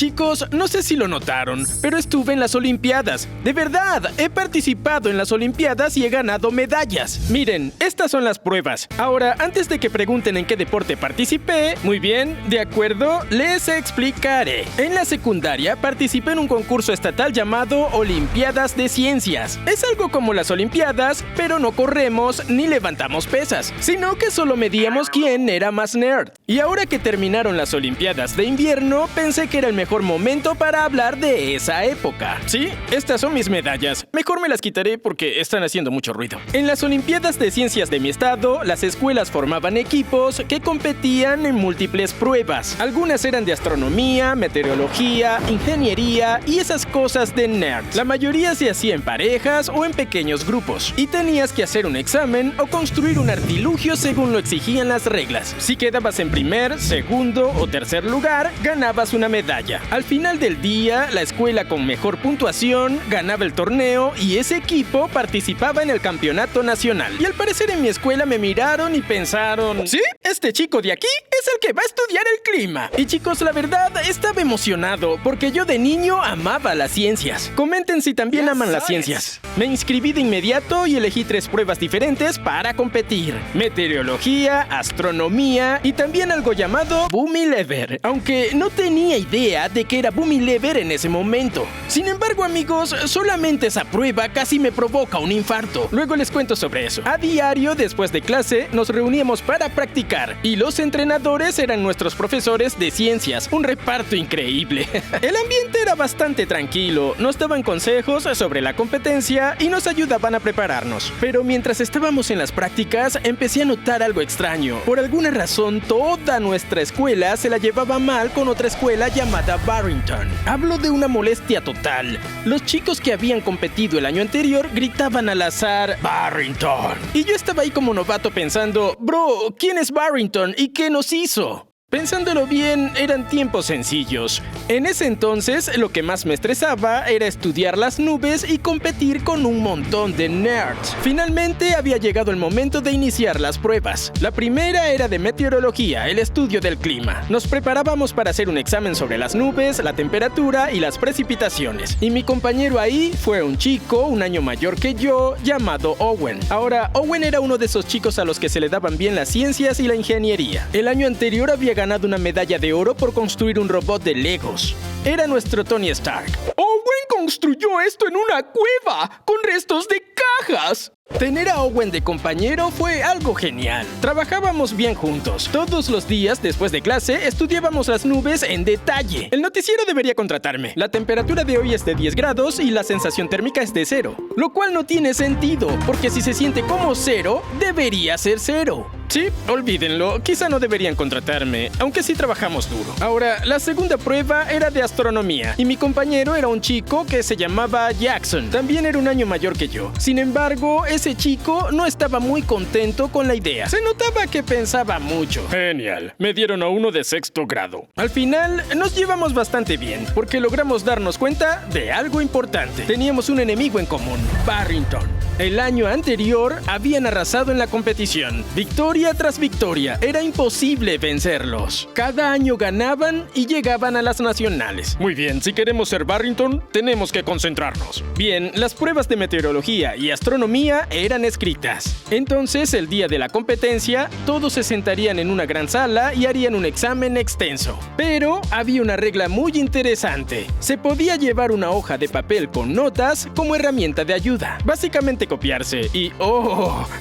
Chicos, no sé si lo notaron, pero estuve en las Olimpiadas. De verdad, he participado en las Olimpiadas y he ganado medallas. Miren, estas son las pruebas. Ahora, antes de que pregunten en qué deporte participé, muy bien, de acuerdo, les explicaré. En la secundaria participé en un concurso estatal llamado Olimpiadas de Ciencias. Es algo como las Olimpiadas, pero no corremos ni levantamos pesas, sino que solo medíamos quién era más nerd. Y ahora que terminaron las Olimpiadas de invierno, pensé que era el mejor momento para hablar de esa época. Sí, estas son mis medallas. Mejor me las quitaré porque están haciendo mucho ruido. En las Olimpiadas de Ciencias de mi estado, las escuelas formaban equipos que competían en múltiples pruebas. Algunas eran de astronomía, meteorología, ingeniería y esas cosas de nerds. La mayoría se hacía en parejas o en pequeños grupos. Y tenías que hacer un examen o construir un artilugio según lo exigían las reglas. Si quedabas en primer, segundo o tercer lugar, ganabas una medalla. Al final del día, la escuela con mejor puntuación ganaba el torneo y ese equipo participaba en el campeonato nacional. Y al parecer en mi escuela me miraron y pensaron, ¿sí? Este chico de aquí es el que va a estudiar el clima. Y chicos, la verdad, estaba emocionado porque yo de niño amaba las ciencias. Comenten si también aman las ciencias. Me inscribí de inmediato y elegí 3 pruebas diferentes para competir: meteorología, astronomía y también algo llamado Bumi Lever, aunque no tenía idea de que era Bumi Lever en ese momento. Sin embargo, amigos, solamente esa prueba casi me provoca un infarto. Luego les cuento sobre eso. A diario, después de clase, nos reuníamos para practicar y los entrenadores eran nuestros profesores de ciencias, un reparto increíble. El ambiente era bastante tranquilo, nos daban consejos sobre la competencia y nos ayudaban a prepararnos. Pero mientras estábamos en las prácticas, empecé a notar algo extraño. Por alguna razón, toda nuestra escuela se la llevaba mal con otra escuela llamada Barrington. Hablo de una molestia total. Los chicos que habían competido el año anterior gritaban al azar Barrington. Y yo estaba ahí como novato pensando, bro, ¿quién es Barrington y qué nos hizo? Pensándolo bien, eran tiempos sencillos. En ese entonces, lo que más me estresaba era estudiar las nubes y competir con un montón de nerds. Finalmente, había llegado el momento de iniciar las pruebas. La primera era de meteorología, el estudio del clima. Nos preparábamos para hacer un examen sobre las nubes, la temperatura y las precipitaciones. Y mi compañero ahí fue un chico, un año mayor que yo, llamado Owen. Ahora, Owen era uno de esos chicos a los que se le daban bien las ciencias y la ingeniería. El año anterior había ganado una medalla de oro por construir un robot de Legos. Era nuestro Tony Stark. ¡Owen construyó esto en una cueva, con restos de cajas! Tener a Owen de compañero fue algo genial. Trabajábamos bien juntos. Todos los días, después de clase, estudiábamos las nubes en detalle. El noticiero debería contratarme. La temperatura de hoy es de 10 grados y la sensación térmica es de 0. Lo cual no tiene sentido, porque si se siente como 0, debería ser 0. Sí, olvídenlo, quizá no deberían contratarme, aunque sí trabajamos duro. Ahora, la segunda prueba era de astronomía, y mi compañero era un chico que se llamaba Jackson. También era un año mayor que yo. Sin embargo, ese chico no estaba muy contento con la idea. Se notaba que pensaba mucho. Genial, me dieron a uno de 6º grado. Al final, nos llevamos bastante bien, porque logramos darnos cuenta de algo importante. Teníamos un enemigo en común, Barrington. El año anterior habían arrasado en la competición. Victoria tras victoria, era imposible vencerlos. Cada año ganaban y llegaban a las nacionales. Muy bien, si queremos ser Barrington, tenemos que concentrarnos. Bien, las pruebas de meteorología y astronomía eran escritas. Entonces, el día de la competencia, todos se sentarían en una gran sala y harían un examen extenso. Pero había una regla muy interesante. Se podía llevar una hoja de papel con notas como herramienta de ayuda. Básicamente copiarse. Y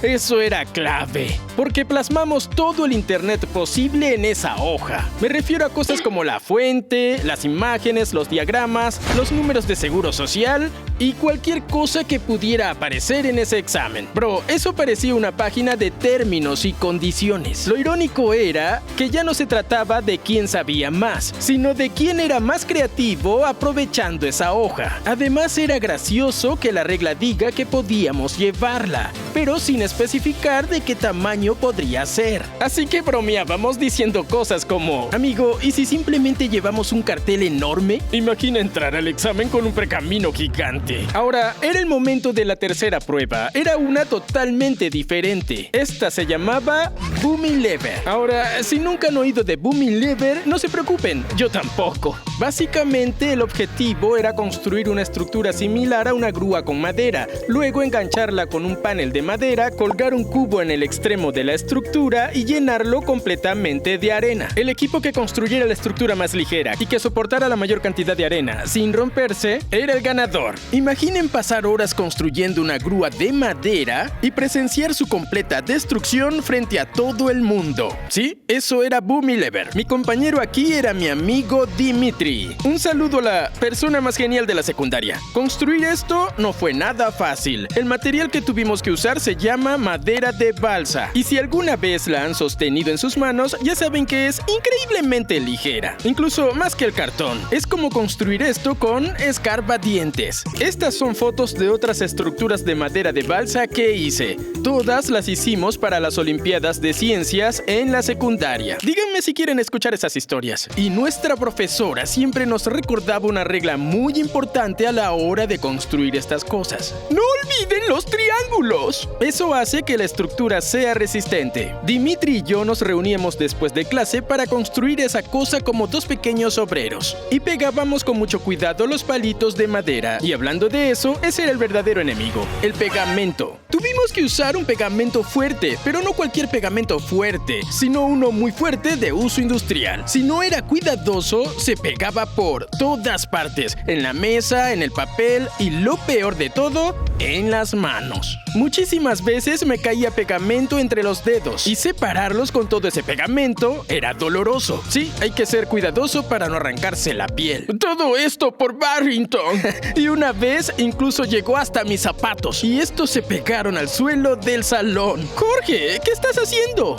eso era clave. Porque plasmamos todo el internet posible en esa hoja. Me refiero a cosas como la fuente, las imágenes, los diagramas, los números de seguro social y cualquier cosa que pudiera aparecer en ese examen. Bro, eso parecía una página de términos y condiciones. Lo irónico era que ya no se trataba de quién sabía más, sino de quién era más creativo aprovechando esa hoja. Además, era gracioso que la regla diga que podíamos podríamos llevarla, pero sin especificar de qué tamaño podría ser. Así que bromeábamos diciendo cosas como: amigo, ¿y si simplemente llevamos un cartel enorme? Imagina entrar al examen con un pergamino gigante. Ahora, era el momento de la tercera prueba. Era una totalmente diferente. Esta se llamaba Boomy Lever. Ahora, si nunca han oído de Boomy Lever, no se preocupen, yo tampoco. Básicamente, el objetivo era construir una estructura similar a una grúa con madera, luego engancharla con un panel de madera, colgar un cubo en el extremo de la estructura y llenarlo completamente de arena. El equipo que construyera la estructura más ligera y que soportara la mayor cantidad de arena sin romperse era el ganador. Imaginen pasar horas construyendo una grúa de madera y presenciar su completa destrucción frente a todo el mundo. Sí, eso era Boomy Lever. Mi compañero aquí era mi amigo Dimitri. Un saludo a la persona más genial de la secundaria. Construir esto no fue nada fácil. El material que tuvimos que usar se llama madera de balsa. Y si alguna vez la han sostenido en sus manos, ya saben que es increíblemente ligera. Incluso más que el cartón. Es como construir esto con escarbadientes. Estas son fotos de otras estructuras de madera de balsa que hice. Todas las hicimos para las Olimpiadas de Ciencias en la secundaria. Díganme si quieren escuchar esas historias. Y nuestra profesora siempre nos recordaba una regla muy importante a la hora de construir estas cosas. ¡No olviden los triángulos! Eso hace que la estructura sea resistente. Dimitri y yo nos reuníamos después de clase para construir esa cosa como dos pequeños obreros. Y pegábamos con mucho cuidado los palitos de madera. Y hablando de eso, ese era el verdadero enemigo, el pegamento. Tuvimos que usar un pegamento fuerte, pero no cualquier pegamento fuerte, sino uno muy fuerte de uso industrial. Si no era cuidadoso, se pegaba por todas partes, en la mesa, en el papel y lo peor de todo, en las manos. Muchísimas veces me caía pegamento entre los dedos y separarlos con todo ese pegamento era doloroso. Sí, hay que ser cuidadoso para no arrancarse la piel. Todo esto por Barrington. Y una vez incluso llegó hasta mis zapatos y estos se pegaron al suelo del salón. Jorge, ¿qué estás haciendo?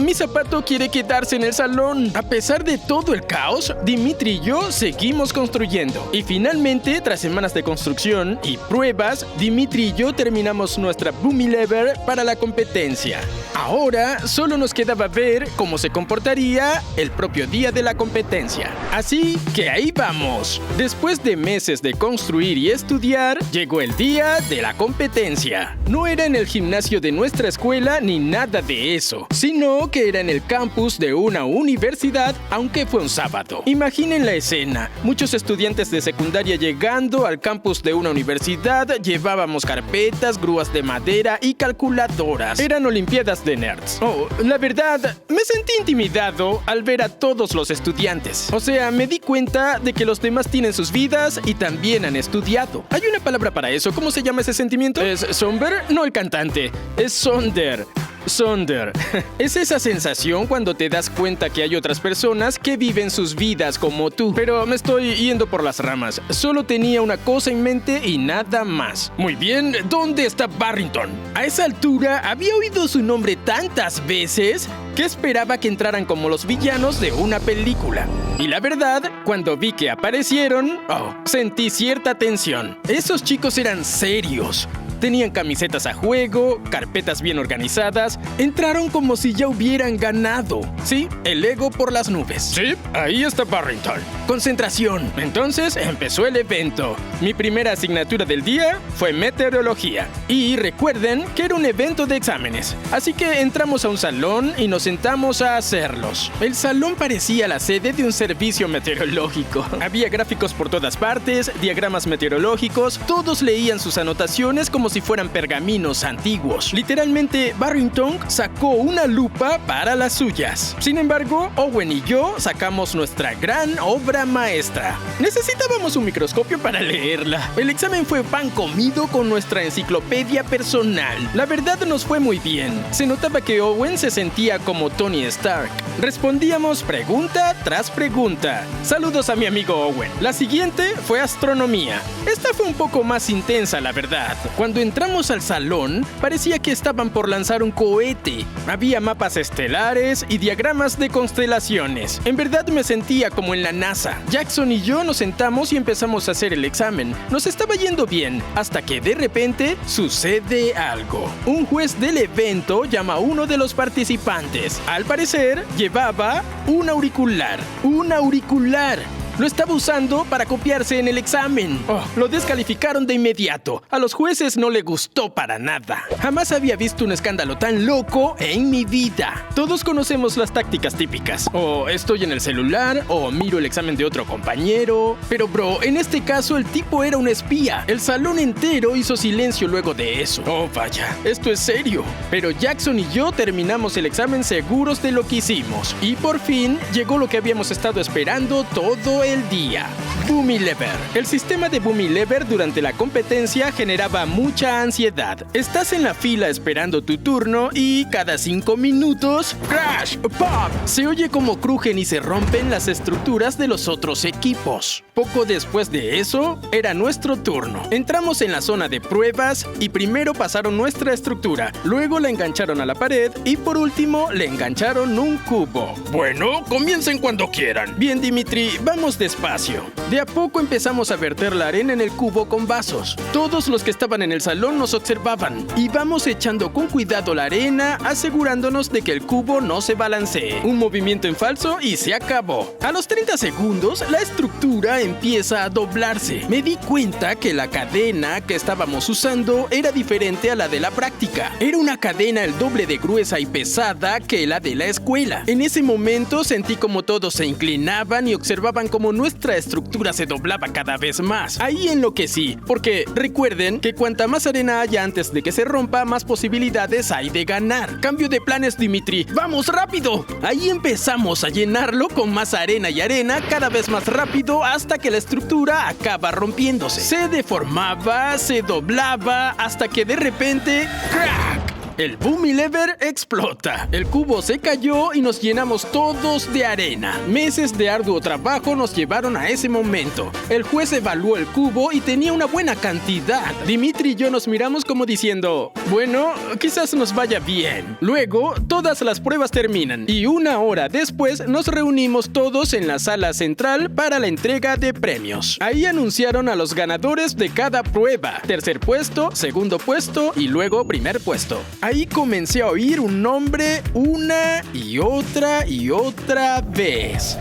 Mi zapato quiere quedarse en el salón. A pesar de todo el caos, Dimitri y yo seguimos construyendo. Y finalmente, tras semanas de construcción y pruebas, Dimitri y yo terminamos nuestra Boomy Lever para la competencia. Ahora solo nos quedaba ver cómo se comportaría el propio día de la competencia. Así que ahí vamos. Después de meses de construir y estudiar, llegó el día de la competencia. No era en el gimnasio de nuestra escuela ni nada de eso, sino que era en el campus de una universidad, aunque fue un sábado. Imaginen la escena. Muchos estudiantes de secundaria llegando al campus de una universidad, llevábamos carpetas, grúas de madera y calculadoras. Eran olimpiadas de nerds. Oh, la verdad, me sentí intimidado al ver a todos los estudiantes. O sea, me di cuenta de que los demás tienen sus vidas y también han estudiado. Hay una palabra para eso. ¿Cómo se llama ese sentimiento? ¿Es somber? No el cantante. Es sonder. Sonder. Es esa sensación cuando te das cuenta que hay otras personas que viven sus vidas como tú. Pero me estoy yendo por las ramas. Solo tenía una cosa en mente y nada más. Muy bien, ¿dónde está Barrington? A esa altura había oído su nombre tantas veces que esperaba que entraran como los villanos de una película. Y la verdad, cuando vi que aparecieron, sentí cierta tensión. Esos chicos eran serios. Tenían camisetas a juego, carpetas bien organizadas. Entraron como si ya hubieran ganado. Sí, el ego por las nubes. Sí, ahí está Barrington. Concentración. Entonces empezó el evento. Mi primera asignatura del día fue meteorología. Y recuerden que era un evento de exámenes. Así que entramos a un salón y nos sentamos a hacerlos. El salón parecía la sede de un servicio meteorológico. Había gráficos por todas partes, diagramas meteorológicos. Todos leían sus anotaciones como si fueran pergaminos antiguos. Literalmente, Barrington sacó una lupa para las suyas. Sin embargo, Owen y yo sacamos nuestra gran obra maestra. Necesitábamos un microscopio para leerla. El examen fue pan comido con nuestra enciclopedia personal. La verdad nos fue muy bien. Se notaba que Owen se sentía como Tony Stark. Respondíamos pregunta tras pregunta. Saludos a mi amigo Owen. La siguiente fue astronomía. Esta fue un poco más intensa, la verdad. Cuando entramos al salón, parecía que estaban por lanzar un cohete. Había mapas estelares y diagramas de constelaciones. En verdad me sentía como en la NASA. Jackson y yo nos sentamos y empezamos a hacer el examen. Nos estaba yendo bien, hasta que de repente sucede algo. Un juez del evento llama a uno de los participantes. Al parecer, llevaba un auricular. ¡Un auricular! Lo estaba usando para copiarse en el examen. Lo descalificaron de inmediato. A los jueces no le gustó para nada. Jamás había visto un escándalo tan loco en mi vida. Todos conocemos las tácticas típicas. O estoy en el celular, o miro el examen de otro compañero. Pero bro, en este caso el tipo era un espía. El salón entero hizo silencio luego de eso. Oh vaya, esto es serio. Pero Jackson y yo terminamos el examen seguros de lo que hicimos. Y por fin llegó lo que habíamos estado esperando todo el día. Boomy-Lever. El sistema de Boomy-Lever durante la competencia generaba mucha ansiedad. Estás en la fila esperando tu turno y cada 5 minutos ¡crash! ¡Pop! Se oye como crujen y se rompen las estructuras de los otros equipos. Poco después de eso, era nuestro turno. Entramos en la zona de pruebas y primero pasaron nuestra estructura, luego la engancharon a la pared y por último le engancharon un cubo. Bueno, comiencen cuando quieran. Bien, Dimitri, vamos despacio. De a poco empezamos a verter la arena en el cubo con vasos. Todos los que estaban en el salón nos observaban. Íbamos echando con cuidado la arena, asegurándonos de que el cubo no se balancee. Un movimiento en falso y se acabó. A los 30 segundos, la estructura empieza a doblarse. Me di cuenta que la cadena que estábamos usando era diferente a la de la práctica. Era una cadena el doble de gruesa y pesada que la de la escuela. En ese momento sentí como todos se inclinaban y observaban cómo nuestra estructura se doblaba cada vez más. Ahí enloquecí, porque recuerden que cuanta más arena haya antes de que se rompa, más posibilidades hay de ganar. Cambio de planes, Dimitri. ¡Vamos, rápido! Ahí empezamos a llenarlo con más arena y arena cada vez más rápido hasta que la estructura acaba rompiéndose. Se deformaba, se doblaba, hasta que de repente ¡crack! El Boomy-Lever explota. El cubo se cayó y nos llenamos todos de arena. Meses de arduo trabajo nos llevaron a ese momento. El juez evaluó el cubo y tenía una buena cantidad. Dimitri y yo nos miramos como diciendo, bueno, quizás nos vaya bien. Luego, todas las pruebas terminan y 1 hora después nos reunimos todos en la sala central para la entrega de premios. Ahí anunciaron a los ganadores de cada prueba. Tercer puesto, segundo puesto y luego primer puesto. Ahí comencé a oír un nombre una y otra vez.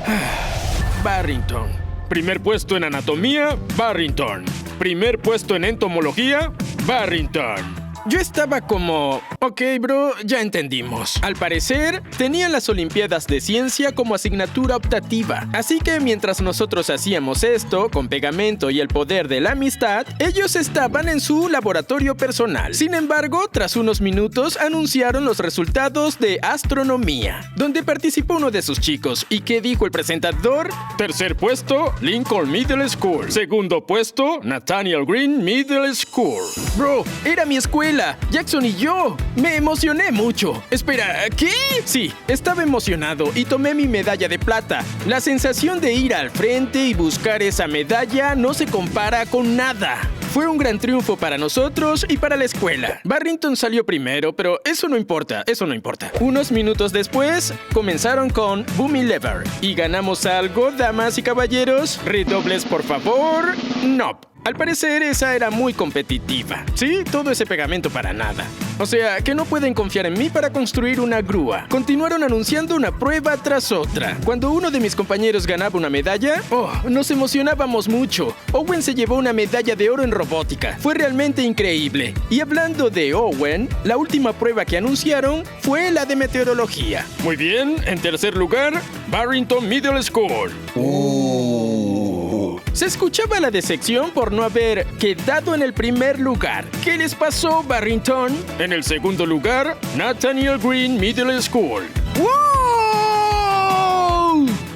Barrington. Primer puesto en anatomía, Barrington. Primer puesto en entomología, Barrington. Yo estaba como, ok bro, ya entendimos. Al parecer, tenían las Olimpiadas de Ciencia como asignatura optativa. Así que mientras nosotros hacíamos esto, con pegamento y el poder de la amistad, ellos estaban en su laboratorio personal. Sin embargo, tras unos minutos, anunciaron los resultados de astronomía, donde participó uno de sus chicos. ¿Y qué dijo el presentador? Tercer puesto, Lincoln Middle School. Segundo puesto, Nathaniel Green Middle School. Bro, era mi escuela. Jackson y yo. Me emocioné mucho. Espera, ¿qué? Sí, estaba emocionado y tomé mi medalla de plata. La sensación de ir al frente y buscar esa medalla no se compara con nada. Fue un gran triunfo para nosotros y para la escuela. Barrington salió primero, pero eso no importa. Unos minutos después, comenzaron con Boomy-Lever. ¿Y ganamos algo, damas y caballeros? Redobles, por favor. No. Al parecer, esa era muy competitiva. Sí, todo ese pegamento para nada. O sea, que no pueden confiar en mí para construir una grúa. Continuaron anunciando una prueba tras otra. Cuando uno de mis compañeros ganaba una medalla, nos emocionábamos mucho. Owen se llevó una medalla de oro en robótica. Fue realmente increíble. Y hablando de Owen, la última prueba que anunciaron fue la de meteorología. Muy bien, en tercer lugar, Barrington Middle School. Se escuchaba la decepción por no haber quedado en el primer lugar. ¿Qué les pasó, Barrington? En el segundo lugar, Nathaniel Green Middle School. ¡Wow!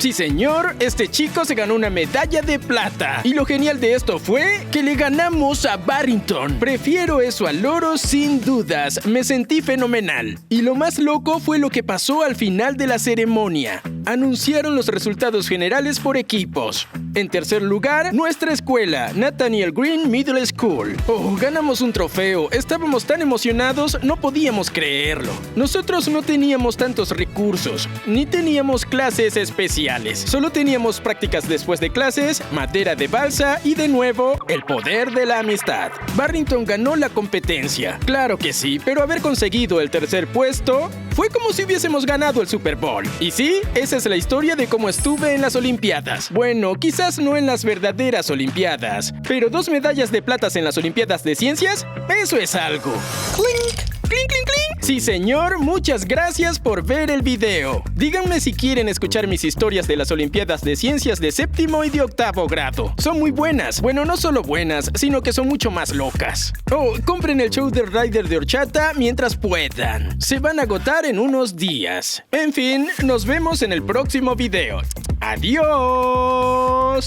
Sí, señor, este chico se ganó una medalla de plata. Y lo genial de esto fue que le ganamos a Barrington. Prefiero eso al oro sin dudas. Me sentí fenomenal. Y lo más loco fue lo que pasó al final de la ceremonia. Anunciaron los resultados generales por equipos. En tercer lugar, nuestra escuela, Nathaniel Green Middle School. Oh, ganamos un trofeo. Estábamos tan emocionados, no podíamos creerlo. Nosotros no teníamos tantos recursos, ni teníamos clases especiales. Solo teníamos prácticas después de clases, madera de balsa y de nuevo, el poder de la amistad. Barrington ganó la competencia. Claro que sí, pero haber conseguido el tercer puesto fue como si hubiésemos ganado el Super Bowl. Y sí, esa es la historia de cómo estuve en las Olimpiadas. Bueno, quizás no en las verdaderas Olimpiadas, pero 2 medallas de plata en las Olimpiadas de Ciencias, eso es algo. ¡Clink! ¡Clink, clink, clink! Sí, señor, muchas gracias por ver el video. Díganme si quieren escuchar mis historias de las Olimpiadas de Ciencias de 7º y de 8º grado. Son muy buenas. Bueno, no solo buenas, sino que son mucho más locas. Oh, compren el show de Ryder de horchata mientras puedan. Se van a agotar en unos días. En fin, nos vemos en el próximo video. ¡Adiós!